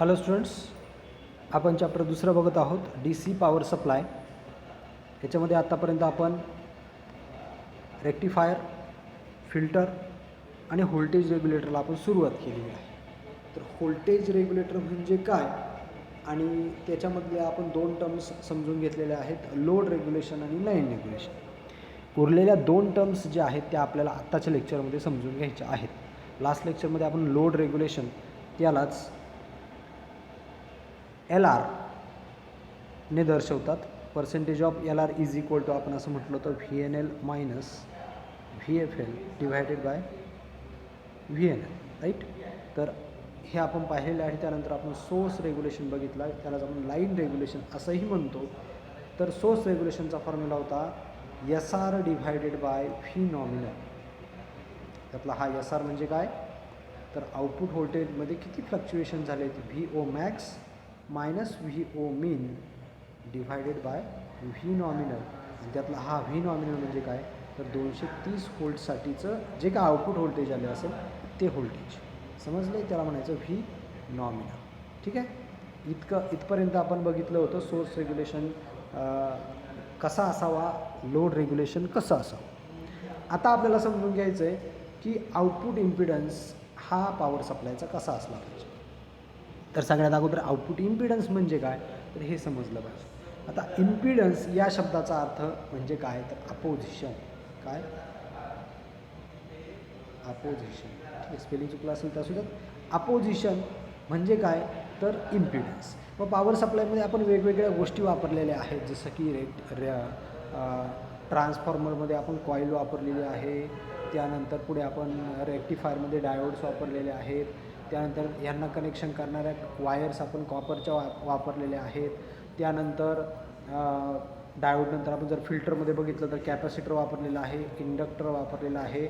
Hello students, आपण chapter दुसरं बघत आहोत डी सी पॉवर सप्लाय. याच्यामध्ये आत्तापर्यंत आपण रेक्टिफायर, फिल्टर आणि व्होल्टेज रेग्युलेटरला आपण सुरुवात केलेली आहे. तर व्होल्टेज रेग्युलेटर म्हणजे काय आणि त्याच्यामधले आपण दोन टर्म्स समजून घेतलेले आहेत, लोड रेग्युलेशन आणि लाईन रेग्युलेशन. उरलेल्या दोन टर्म्स ज्या आहेत त्या आपल्याला आत्ताच्या लेक्चरमध्ये समजून घ्यायच्या आहेत. लास्ट लेक्चरमध्ये आपण लोड रेग्युलेशन त्यालाच LR ने दर्शवतात. Percentage of LR is equal to आपण असं म्हटलं तर VNL minus VFL divided by VNL, right. तर हे आपण पाहिलेलं आहे. त्यानंतर आपण सोर्स रेग्युलेशन बघितला, त्यालाच आपण लाईन रेग्युलेशन असंही म्हणतो. तर सोर्स रेग्युलेशनचा फॉर्म्युला होता SR divided by V nominal. त्यातला हा SR म्हणजे काय, तर आउटपुट व्होल्टेजमध्ये किती फ्लक्च्युएशन झाले ते VO max minus VO mean divided by V nominal. आणि त्यातला हा व्ही नॉमिनल म्हणजे काय, तर 230 व्होल्टसाठीचं जे काय आउटपुट व्होल्टेज आले असेल ते व्होल्टेज समजले, त्याला म्हणायचं व्ही नॉमिनल. ठीक आहे. इथपर्यंत आपण बघितलं होतं सोर्स रेग्युलेशन कसा असावा, लोड रेग्युलेशन कसं असावं. आता आपल्याला समजून घ्यायचं आहे की आउटपुट इम्पिडन्स हा पॉवर सप्लायचा कसा असला पाहिजे. तर सगळ्यात अगोदर आउटपुट इम्पिडन्स म्हणजे काय, तर हे समजलं पाहिजे. आता इम्पिडन्स या शब्दाचा अर्थ म्हणजे काय, तर अपोजिशन. काय, अपोजिशन. ठीक आहे, स्पेलिंग चुकलं असेल तर सुद्धा अपोजिशन म्हणजे काय, तर इम्पिडन्स. मग पॉवर सप्लायमध्ये आपण वेगवेगळ्या गोष्टी वापरलेल्या आहेत, जसं की ट्रान्सफॉर्मरमध्ये आपण कॉईल वापरलेली आहे. त्यानंतर पुढे आपण रेक्टिफायरमध्ये डायोड्स वापरलेले आहेत. त्यानंतर ह्यांना कनेक्शन करणाऱ्या वायर्स आपण कॉपरच्या वापरलेल्या आहेत. त्यानंतर डायोडनंतर आपण जर फिल्टरमध्ये बघितलं तर कॅपॅसिटर वापरलेलं आहे, इंडक्टर वापरलेलं आहे.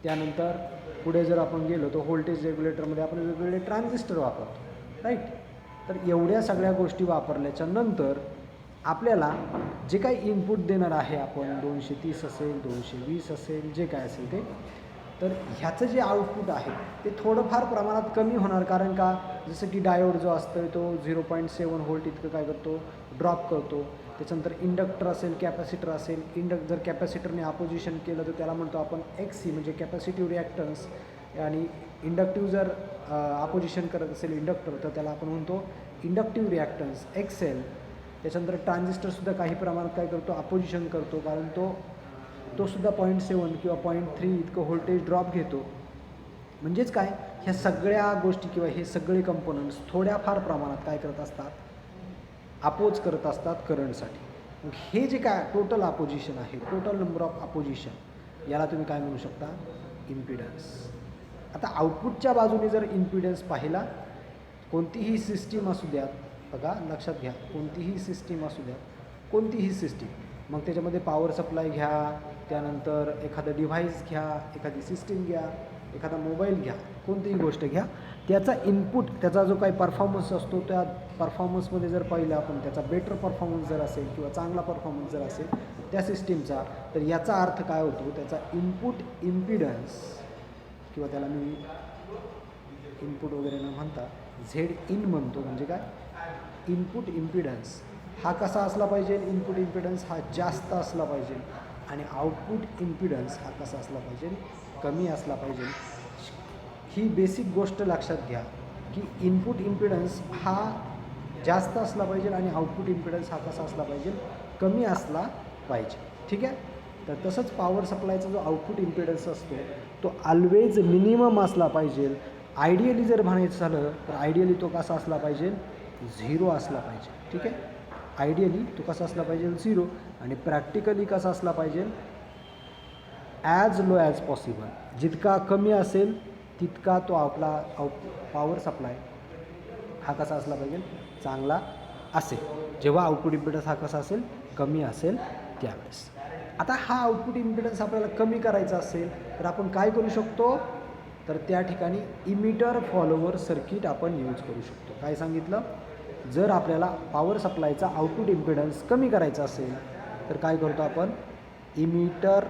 त्यानंतर पुढे जर आपण गेलो तर व्होल्टेज रेग्युलेटरमध्ये आपण वेगवेगळे ट्रान्झिस्टर वापरतो, राईट. तर एवढ्या सगळ्या गोष्टी वापरल्याच्या नंतर आपल्याला जे काही इनपुट देणार आहे आपण 230 असेल, 220 असेल, जे काय असेल ते, तर ह्याचं जे आउटपुट आहे ते थोडंफार प्रमाणात कमी होणार. कारण का, जसं की डायोड जो असतो तो 0.7 व्होल्ट इतकं काय करतो, ड्रॉप करतो. त्याच्यानंतर इंडक्टर असेल, कॅपॅसिटर असेल, जर कॅपॅसिटरने अपोजिशन केलं तर त्याला म्हणतो आपण XC म्हणजे कॅपॅसिटिव्ह रिॲक्टन्स. आणि इंडक्टिव्ह जर अपोजिशन करत असेल इंडक्टर तर त्याला आपण म्हणतो इंडक्टिव्ह रिॲक्टन्स XL. त्याच्यानंतर ट्रान्झिस्टरसुद्धा काही प्रमाणात काय करतो, अपोजिशन करतो, कारण तो सुद्धा 0.7 किंवा 0.3 इतकं व्होल्टेज ड्रॉप घेतो. म्हणजेच काय, ह्या सगळ्या गोष्टी किंवा हे सगळे कंपोनंट्स थोड्याफार प्रमाणात काय करत असतात, अपोज करत असतात करंटसाठी. मग हे जे काय टोटल अपोजिशन आहे, टोटल नंबर ऑफ अपोजिशन, याला तुम्ही काय म्हणू शकता, इम्पिडन्स. आता आउटपुटच्या बाजूने जर इम्पिडन्स पाहिला, कोणतीही सिस्टीम असू द्यात, बघा लक्षात घ्या, कोणतीही सिस्टीम असू द्या, कोणतीही सिस्टीम, मग त्याच्यामध्ये पॉवर सप्लाय घ्या, त्यानंतर एखादं डिव्हाइस घ्या, एखादी सिस्टीम घ्या, एखादा मोबाईल घ्या, कोणतीही गोष्ट घ्या, त्याचा इनपुट, त्याचा जो काही परफॉर्मन्स असतो, त्या परफॉर्मन्समध्ये जर पाहिलं आपण, त्याचा बेटर परफॉर्मन्स जर असेल किंवा चांगला परफॉर्मन्स जर असेल त्या सिस्टीमचा, तर याचा अर्थ काय होतो, त्याचा इनपुट इम्पिडन्स किंवा त्याला मी इनपुट वगैरे न म्हणता ZIN म्हणतो. म्हणजे काय, इनपुट इम्पिडन्स हा कसा असला पाहिजे, इनपुट इम्पिडन्स हा जास्त असला पाहिजे आणि आउटपुट इम्पिडन्स हा कसा असला पाहिजे, कमी असला पाहिजे. ही बेसिक गोष्ट लक्षात घ्या की इनपुट इम्पिडन्स हा जास्त असला पाहिजे आणि आउटपुट इम्पिडन्स हा कसा असला पाहिजे, कमी असला पाहिजे. ठीक आहे. तर तसंच पॉवर सप्लायचा जो आउटपुट इम्पिडन्स असतो तो ऑलवेज मिनिमम असला पाहिजे. आयडियली जर म्हणायचं झालं तर आयडियली तो कसा असला पाहिजे, 0 असला पाहिजे. ठीक आहे. आयडियली तो कसा असला पाहिजे, 0. आणि प्रॅक्टिकली कसा असला पाहिजे, ॲज लो ॲज पॉसिबल. जितका कमी असेल तितका तो आपला पॉवर सप्लाय हा कसा असला पाहिजे, चांगला असेल. जेव्हा आउटपुट इम्पिडन्स हा कसा असेल, कमी असेल त्यावेळेस. आता हा आउटपुट इम्पिडन्स आपल्याला कमी करायचा असेल तर आपण काय करू शकतो, तर त्या ठिकाणी इमिटर फॉलोवर सर्किट आपण यूज करू शकतो. काय सांगितलं, जर आपल्याला पॉवर सप्लायचा आउटपुट इम्पिडन्स कमी करायचा असेल तर काय करतो आपण, इमिटर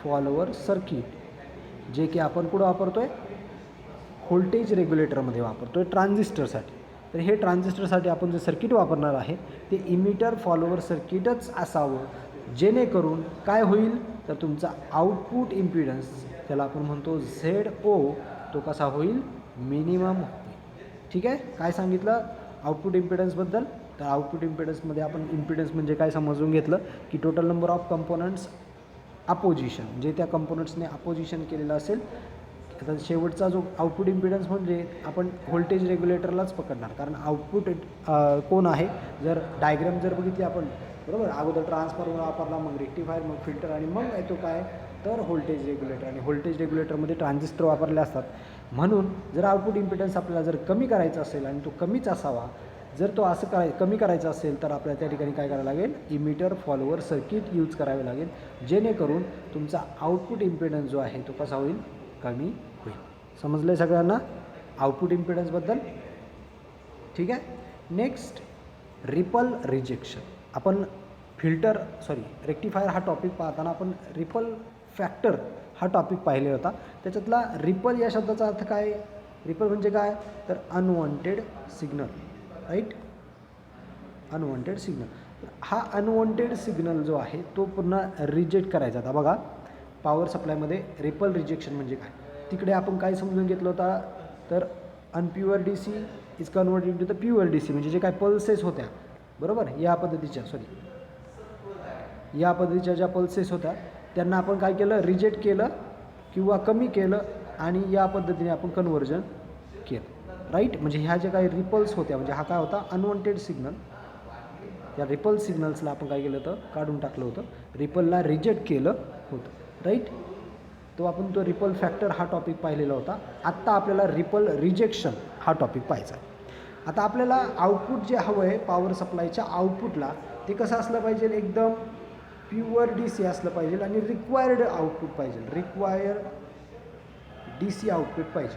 फॉलोवर सर्किट जे की आपण कुठं वापरतो आहे, व्होल्टेज रेग्युलेटरमध्ये वापरतो आहे ट्रान्झिस्टरसाठी. तर हे ट्रान्झिस्टरसाठी आपण जे सर्किट वापरणार आहे ते इमिटर फॉलोवर सर्किटच असावं, जेणेकरून काय होईल तर तुमचा आउटपुट इम्पिडन्स, त्याला आपण म्हणतो ZO, तो कसा होईल, मिनिमम होईल. ठीक आहे. काय सांगितलं आउटपुट इम्पिडन्सबद्दल, तर आउटपुट इम्पिडन्समध्ये आपण इम्पिडन्स म्हणजे काय समजून घेतलं की total number of components opposition, जे त्या कंपोनंट्सने अपोजिशन केलेलं असेल. आता शेवटचा जो आउटपुट इम्पिडन्स म्हणजे आपण व्होल्टेज रेग्युलेटरलाच पकडणार, कारण आउटपुट कोण आहे, जर डायग्राम जर बघितली आपण, बरोबर, अगोदर ट्रान्सफॉर्मर वापरला, मग रेक्टिफायर, मग फिल्टर, आणि मग येतो काय तर व्होल्टेज रेग्युलेटर. आणि व्होल्टेज रेग्युलेटरमध्ये ट्रान्झिस्टर वापरले असतात. म्हणून जर आउटपुट इम्पिडन्स आपल्याला जर कमी करायचा असेल आणि तो कमीच असावा, जर तो असं कमी करायचा असेल तर आपल्याला त्या ठिकाणी काय करावं लागेल, इमिटर फॉलोवर सर्किट यूज करावे लागेल, जेणेकरून तुमचा आउटपुट इम्पिडन्स जो आहे तो कसा होईल, कमी होईल. समजलं आहे सगळ्यांना आउटपुट इम्पिडन्सबद्दल. ठीक आहे. Next, ripple rejection. आपण रेक्टिफायर हा टॉपिक पाहताना आपण रिपल फॅक्टर हा टॉपिक पाहिले होता. त्याच्यातला रिपल या शब्दाचा अर्थ काय, रिपल म्हणजे काय तर unwanted signal, right, unwanted signal. हा अनवॉन्टेड सिग्नल जो आहे तो पुन्हा रिजेक्ट करायचा. आता बघा, पॉवर सप्लायमध्ये रिपल रिजेक्शन म्हणजे काय, तिकडे आपण काय समजून घेतलं होता तर unpure D C is converted to the pure D C, म्हणजे जे काय पल्सेस होत्या, बरोबर, या पद्धतीच्या ज्या पल्सेस होत्या त्यांना आपण काय केलं, रिजेक्ट केलं किंवा कमी केलं, आणि या पद्धतीने आपण कन्व्हर्जन केलं, राईट. म्हणजे ह्या ज्या काही रिपल्स होत्या, म्हणजे हा काय होता अनवॉन्टेड सिग्नल, त्या रिपल सिग्नल्सला आपण काय केलं होतं, काढून टाकलं होतं, रिपलला रिजेक्ट केलं होतं, राईट. तो आपण तो रिपल फॅक्टर हा टॉपिक पाहिलेला होता. आत्ता आपल्याला रिपल रिजेक्शन हा टॉपिक पाहायचा आहे. आता आपल्याला आउटपुट जे हवं आहे पॉवर सप्लायच्या आउटपुटला, ते कसं असलं पाहिजे, एकदम प्युअर डी सी असलं पाहिजे, आणि रिक्वायर्ड आउटपुट पाहिजे, रिक्वायर्ड डी सी आउटपुट पाहिजे,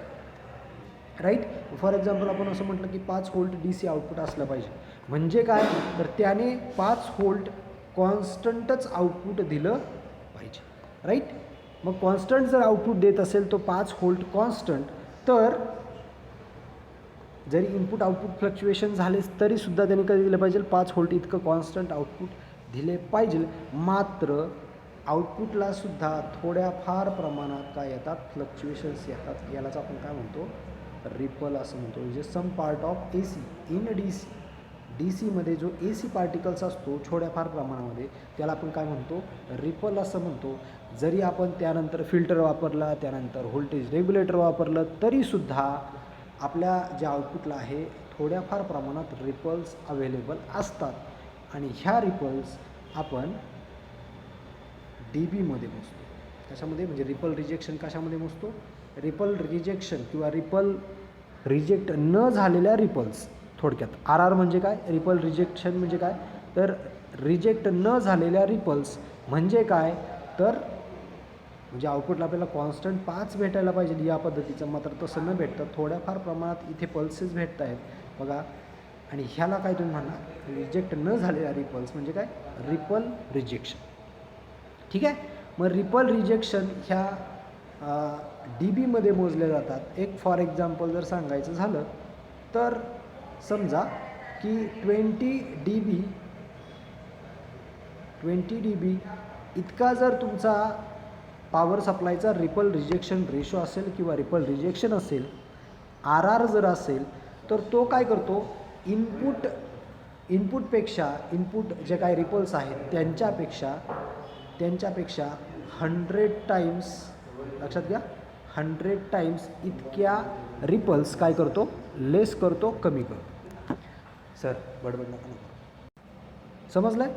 राईट. फॉर एक्झाम्पल आपण असं म्हटलं की 5 व्होल्ट डी सी आउटपुट असलं पाहिजे. म्हणजे काय तर त्याने 5 व्होल्ट कॉन्स्टंटच आउटपुट दिलं पाहिजे, राईट. मग कॉन्स्टंट जर आउटपुट देत असेल तो 5 व्होल्ट कॉन्स्टंट, तर जरी इनपुट आउटपुट फ्लक्च्युएशन झालेच तरीसुद्धा त्याने कधी दिलं पाहिजे, 5 व्होल्ट इतकं कॉन्स्टंट आउटपुट दिले पाहिजे. मात्र आउटपुटला सुद्धा थोड्याफार प्रमाणात काय येतात, फ्लक्च्युएशन्स येतात. यालाच आपण काय म्हणतो, रिपल असं म्हणतो. म्हणजे some part of AC in DC, D सीमध्ये जो AC पार्टिकल्स असतो थोड्याफार प्रमाणामध्ये, त्याला आपण काय म्हणतो, रिपल असं म्हणतो. जरी आपण त्यानंतर फिल्टर वापरला, त्यानंतर व्होल्टेज रेग्युलेटर वापरलं, तरीसुद्धा आपल्या ज्या आउटपुटला आहे थोड्याफार प्रमाणात रिपल्स अवेलेबल असतात. आणि ह्या रिपल्स आपण DBमध्ये मोजतो. कशामध्ये, म्हणजे रिपल रिजेक्शन कशामध्ये मोजतो, रिपल रिजेक्शन किंवा रिपल रिजेक्ट न झालेल्या रिपल्स, थोडक्यात RR म्हणजे काय, रिपल रिजेक्शन म्हणजे काय तर रिजेक्ट न झालेल्या रिपल्स म्हणजे काय तर, म्हणजे आउटपुटला आपल्याला कॉन्स्टंट 5 भेटायला पाहिजे या पद्धतीचं, मात्र तसं न भेटतं थोड्याफार प्रमाणात इथे पल्सेस भेटत आहेत बघा. आणि ह्याला काय तुम्ही म्हणा, रिजेक्ट न झालेल्या रिपल्स म्हणजे काय, रिपल रिजेक्शन. ठीक आहे. मग रिपल रिजेक्शन ह्या DBमध्ये मोजले जातात. एक फॉर एक्झाम्पल जर सांगायचं झालं तर समजा की 20 dB इतका जर तुमचा पॉवर सप्लायचा रिपल रिजेक्शन रेशो असेल किंवा रिपल रिजेक्शन असेल, RR जर असेल, तर तो काय करतो, इनपुटपेक्षा इनपुट जे काही रिपल्स आहेत त्यांच्यापेक्षा 100 टाइम्स, लक्षात घ्या, 100 टाइम्स इतक्या रिपल्स काय करतो, लेस करतो, कमी करतो. सर बडबड नका. समजलं.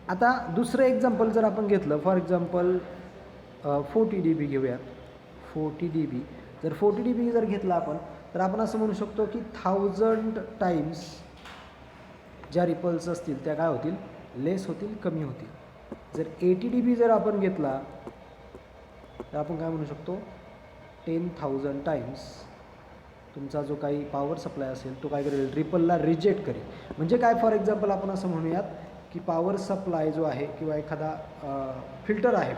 आता दुसरं एक्झाम्पल जर आपण घेतलं, फॉर एक्झाम्पल 40 dB घेऊयात. 40 dB जर 40 dB जर घेतला आपण, तर आपण असं म्हणू शकतो की 1000 टाइम्स ज्या रिपल्स असतील त्या काय होतील, लेस होतील, कमी होतील. जर 80 dB जर आपण घेतला तर आपण काय म्हणू शकतो, 10,000 टाइम्स तुमचा जो काही पॉवर सप्लाय असेल तो काय करेल, रिपलला रिजेक्ट करेल. म्हणजे काय, फॉर एक्झाम्पल आपण असं म्हणूयात की पॉवर सप्लाय जो आहे किंवा एखादा फिल्टर आहे,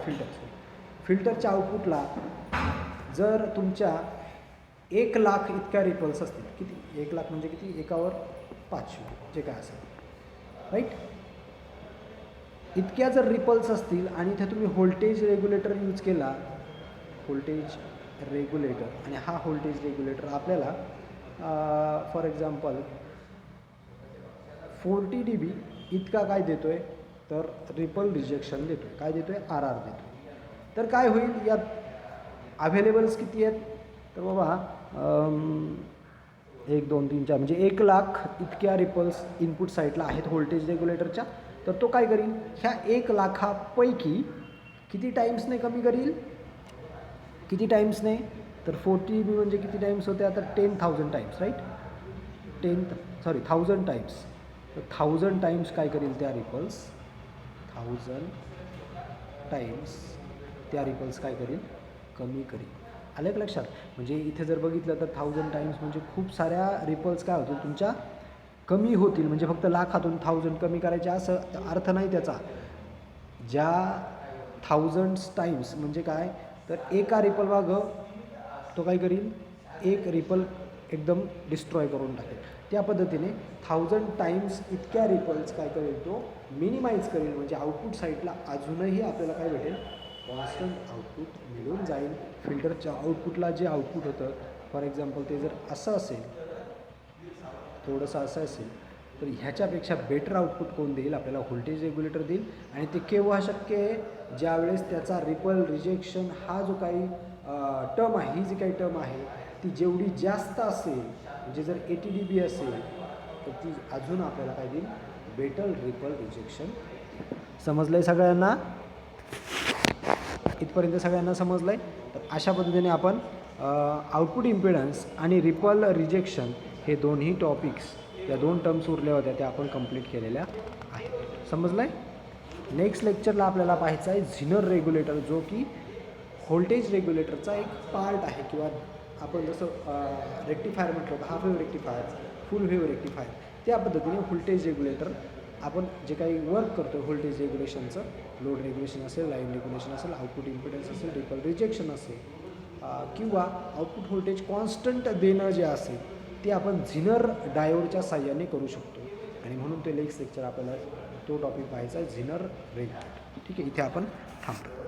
फिल्टरच्या आउटपुटला जर तुमच्या 1,00,000 इतक्या रिपल्स असतील, किती 1,00,000 म्हणजे किती, एकावर 500 जे काय असेल, राईट, इतक्या जर रिपल्स असतील आणि इथे तुम्ही व्होल्टेज रेग्युलेटर यूज केला, व्होल्टेज रेग्युलेटर, आणि हा व्होल्टेज रेग्युलेटर आपल्याला फॉर एक्झाम्पल 40 dB इतका काय देतो आहे, तर रिपल रिजेक्शन देतो आहे. काय देतो आहे, RR देतो आहे. तर काय होईल, यात अव्हेलेबल्स किती आहेत, तर बाबा 1 2 3 4 म्हणजे 1,00,000 इतक्या रिपल्स इनपुट साईडला आहेत व्होल्टेज रेग्युलेटरच्या. तर तो काय करील, ह्या 1,00,000पैकी किती टाईम्सने कमी करील, किती टाईम्सने, तर 40 dB म्हणजे किती टाईम्स होते, आता 10,000 टाईम्स, राईट, 1000 टाईम्स. तर 1000 टाईम्स काय करील त्या रिपल्स, 1000 टाईम्स त्या रिपल्स काय करील, कमी करील. आलं का लक्षात. म्हणजे इथे जर बघितलं तर 1000 टाईम्स म्हणजे खूप साऱ्या रिपल्स काय होतील तुमच्या, कमी होतील. म्हणजे फक्त लाखातून 1000 कमी करायचे असं अर्थ नाही त्याचा. ज्या 1000 टाईम्स म्हणजे काय, तर एका रिपल मागं तो काय करील, एक रिपल एकदम डिस्ट्रॉय करून टाकेल. त्या पद्धतीने 1000 टाईम्स इतक्या रिपल्स काय करेल, तो मिनिमाइज करेल. म्हणजे आउटपुट साईडला अजूनही आपल्याला काय भेटेल, कॉन्स्टंट आउटपुट मिळून जाईल. फिल्टरच्या आउटपुटला जे आउटपुट होतं, फॉर एक्झाम्पल ते जर असं असेल, थोडंसं असं असेल, तर ह्याच्यापेक्षा बेटर आउटपुट कोण देईल, आपल्याला व्होल्टेज रेग्युलेटर देईल. आणि ते केव्हा शक्य आहे, ज्यावेळेस त्याचा रिपल रिजेक्शन हा जो काही टर्म आहे, ही जी काही टर्म आहे ती जेवढी जास्त असेल, म्हणजे जर 80 dB असेल, तर ती अजून आपल्याला काय देईल, बेटर रिपल रिजेक्शन. समजलं आहे सगळ्यांना, इथपर्यंत सगळ्यांना समजलं आहे. तर अशा पद्धतीने आपण आउटपुट इम्पिडन्स आणि रिपल रिजेक्शन हे दोन्ही टॉपिक्स, या 2 टर्म्स उरल्या होत्या त्या आपण कंप्लीट केलेल्या आहेत. समजलं आहे. नेक्स्ट लेक्चरला आपल्याला पाहायचं आहे झिनर रेग्युलेटर, जो की व्होल्टेज रेग्युलेटरचा एक पार्ट आहे. किंवा आपण जसं रेक्टिफायर म्हटलं होतं, हाफ वेव्ह रेक्टिफायर, फुल वेव्ह रेक्टिफायर, त्या पद्धतीने व्होल्टेज रेग्युलेटर आपण जे काही वर्क करतो व्होल्टेज रेग्युलेशनचं, लोड रेग्युलेशन असेल, लाईन रेग्युलेशन असेल, आउटपुट इम्पिडन्स असेल, रिपल रिजेक्शन असेल, किंवा आउटपुट व्होल्टेज कॉन्स्टंट देणं जे असेल, ते आपण झिनर डायोडच्या साह्याने करू शकतो. आणि म्हणून ते नेक्स्ट लेक्चर आपल्याला तो टॉपिक पाहायचा आहे, झिनर रेग्युलेटर. ठीक आहे, इथे आपण थांबतो.